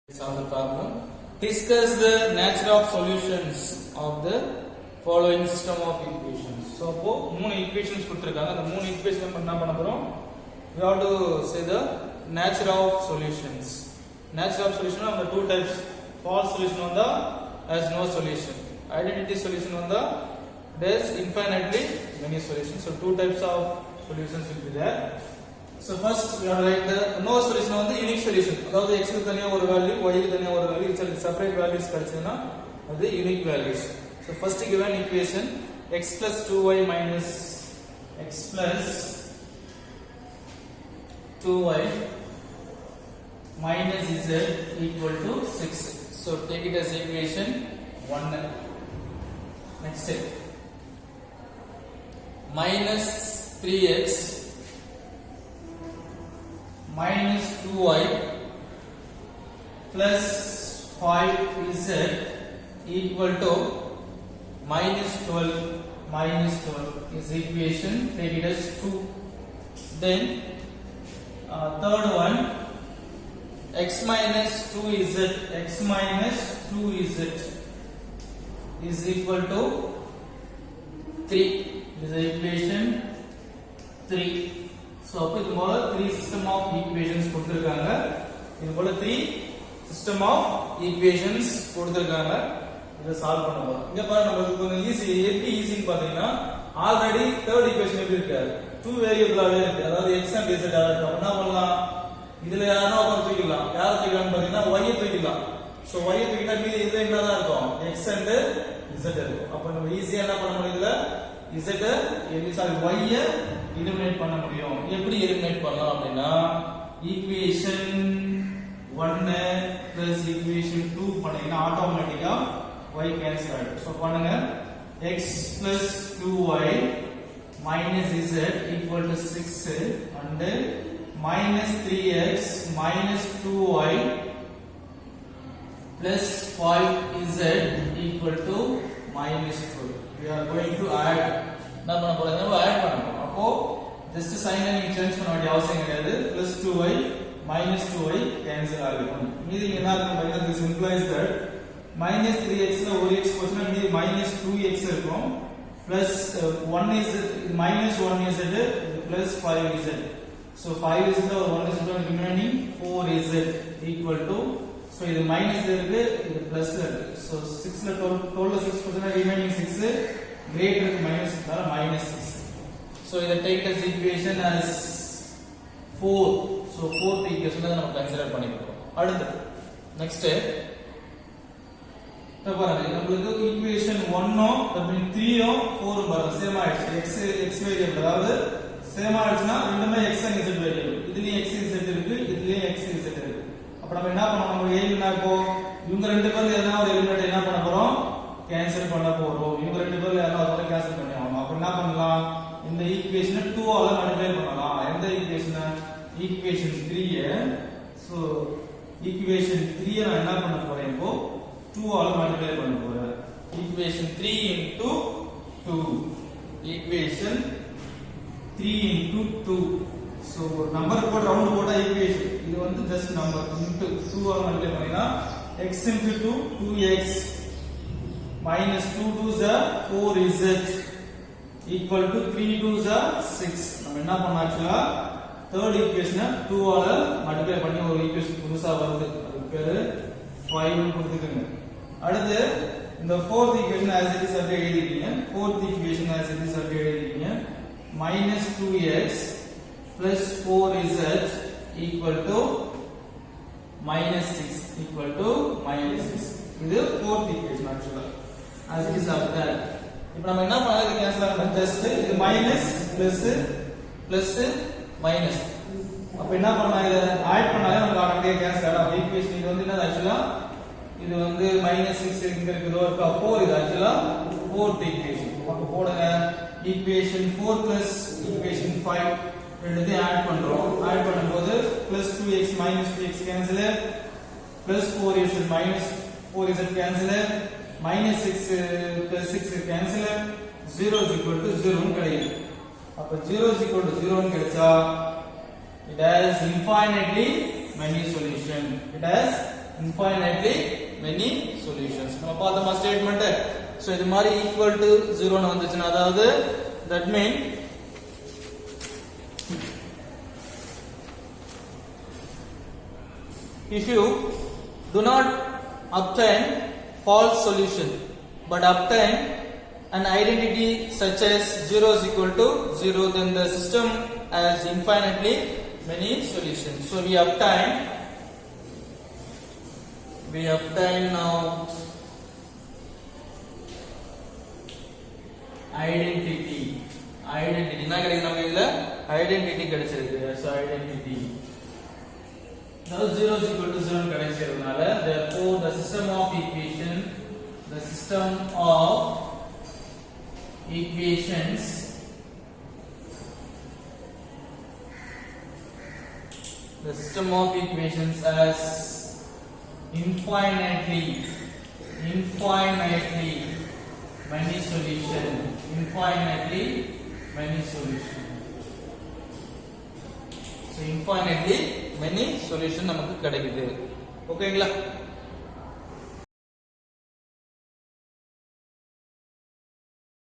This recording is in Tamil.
Solve the problem. Discuss the nature of solutions of the following system of equations. So, அப்போ மூணு equations கொடுத்திருக்காங்க. அந்த மூணு equations நம்ம என்ன பண்ண போறோம்? We have to say the nature of solutions. Nature of solution of the two types. False solution வந்தா has no solution. Identity solution வந்தா there's infinitely many solutions. So, two types of solutions will be there. So first we have to write the no solution on the unique solution. அதாவது x க்கு தனியா ஒரு வேல்யூ, y க்கு தனியா ஒரு வேல்யூ, இது செப்பரேட் வேல்யூஸ் கிடைச்சதுனா அது unique values. So first given equation x plus 2y minus x plus 2y minus z equal to 6. So take it as equation 1. Next step. Minus 3x minus 2y plus 5z equal to minus 12 is equation, take it as 2. Then third one, x minus 2z is equal to 3 is the equation 3. So அப்ப இது போல 3 system of equations கொடுத்திருக்காங்க. இது போல 3 system of equations கொடுத்திருக்காங்க. இத சால்வ் பண்ண போறோம். இங்க பாருங்க நமக்கு கொஞ்சம் எப்படி ஈஸின்னு பாத்தீங்கன்னா ஆல்ரெடி தேர்ட் ஈக்குவேஷன் எப்படி இருக்கு? 2 வேரியபிளாவே இருக்கு. அதாவது x and z ஆ இருக்கு. என்ன பண்ணலாம்? இதுல யாரோ ஒருத்தர் தூக்கிடலாம். யாரை தூக்கிடலாம் பாத்தீங்கன்னா y ஐ தூக்கிடலாம். சோ y ஐ தூக்கிட்டா மீதி இதுல என்னதான் இருக்கும்? x and z இருக்கும். அப்ப நம்ம ஈஸியா என்ன பண்ண முடியும் இதுல? z y ஐ எலிமினேட் பண்ண முடியும். எப்படி எலிமினேட் பண்ணலாம் அப்படினா ஈக்குவேஷன் 1 plus ஈக்குவேஷன் 2 பண்ணீங்கன்னா ஆட்டோமேட்டிக்கா y கேன்சல் ஆயிடும். சோ பண்ணுங்க x plus 2y minus z equal to 6 and minus 3x minus 2y plus 5z equal to minus 2. We are going to add. நம்ம நம்ம ஆட் பண்ணனும். அப்போ just sign நீங்க சேஞ்ச் பண்ண வேண்டிய அவசியம் கிடையாது. plus 2y minus 2y cancel ஆகும். மீதி என்ன இருக்கும் பாத்தீங்கன்னா this implies that minus 3x ல ஒரு x போச்சுனா மீதி minus 2x இருக்கும். plus 1z minus 1z plus 5z. So 5z ல ஒரு 1z remaining 4z equal to, so இது minus இருக்கு, இது plus இருக்கு. So 6 ல 12 ல 6 போச்சுனா remaining 6 greater than minus minus 6. So இத take as equation as 4. So fourth equation தான் நம்ம கன்சிடர் பண்ணிக்கிறோம். அடுத்து next பாருங்க நமக்கு equation 1 அப்படி 3 4 பாருங்க சேம் ஆயிடுச்சு. x வேரியபிள் அதாவது சேம் ஆயிடுச்சுனா ரெண்டுமே x and z வேரியபிள். இதுலயே x z இருக்கு, இதுலயே x z இருக்கு. அப்ப நம்ம என்ன பண்ணணும்? நம்ம ஏம் என்ன இருக்கும்? இவங்க ரெண்டு பேர்ல ஏதாவது ஒரு எலிமெண்ட் என்ன பண்ண போறோம்? கேன்சல் பண்ண போறோம். இவங்க ரெண்டு பேர்ல ஏதாவது ஒரு கேன்சல் பண்ணி ஆகணும். அப்ப என்ன பண்ணலாம்? இந்த ஈக்குவேஷனை 2 ஆல மல்டிப்ளை பண்ணலாம். எந்த ஈக்குவேஷனை? ஈக்குவேஷன் 3. சோ ஈக்குவேஷன் 3 நான் என்ன பண்ண போறேன்? இப்போ 2 ஆல மல்டிப்ளை பண்ண போறேன். Equation 3 into 2. Equation 3 into 2. So ஒரு நம்பர் போட்டு ரவுண்ட் போட்டா ஈக்குவேஷன். இது வந்து ஜஸ்ட் நம்பர் into 2 ஆல மல்டிப்ளை பண்ணினா x into 2 2x minus 2 2s are 4z equal to 3 2s are 6. நம்ம என்ன பண்ணோம்? ஆக்சுவலா தேர்ட் ஈக்குவேஷனை 2 ஆல மல்டிப்ளை பண்ணி ஒரு ஈக்குவேஷன் புதுசா வருது. அதுக்கு பேரு 5 னு கொடுத்துக்கங்க. அடுத்து இந்த fourth equation as it is அப்படியே எழுதிட்டீங்க. fourth equation as it is அப்படியே எழுதிட்டீங்க. minus 2x plus 4z equal to minus 6 equal to minus 6. இது fourth equation ஆக்சுவலா as it is up there. இப்போ நம்ம என்ன பண்ணலாம்? இது கேன்சல் ஆகும். ஜஸ்ட் இது மைனஸ் பிளஸ் மைனஸ். அப்ப என்ன பண்ணலாம்? இத ஆட் பண்ணாலே நமக்கு ஆட்டோமேட்டிக்கா கேன்சல் ஆகும். ஈக்குவேஷன் இது வந்து என்ன ஆக்சுவலா இது வந்து -6 இங்க இருக்குதோ இருக்கா 4. இது ஆக்சுவலா fourth equation. அப்ப போடுங்க ஈக்குவேஷன் 4 plus ஈக்குவேஷன் 5 ரெண்டுத்தையும் ஆட் பண்றோம். ஆட் பண்ணும்போது plus 2x minus 2x cancel, plus 4z minus 4z cancel, minus 6 plus 6 cancel, 0 is equal to 0 னு கிடைக்கும். அப்ப 0 is equal to 0 னு கிடைச்சா it has infinitely many solution. It has infinitely many solutions. நம்ம பார்த்தோமா ஸ்டேட்மென்ட். சோ இது மாதிரி equal to 0 ன்னு வந்துச்சுனா அதாவது that mean if you do not obtain false solution but obtain an identity such as 0 is equal to 0, then the system has infinitely many solutions. So we obtain now identity என்ன கிடைக்குது நமக்கு இதுல identity கிடைச்சிருக்கு. So identity now 0 is equal to 0 கிடைச்சதுனால therefore the system of equations has infinitely many solutions. So infinitely many solution நமக்கு கிடைக்குது. ஓகேங்களா?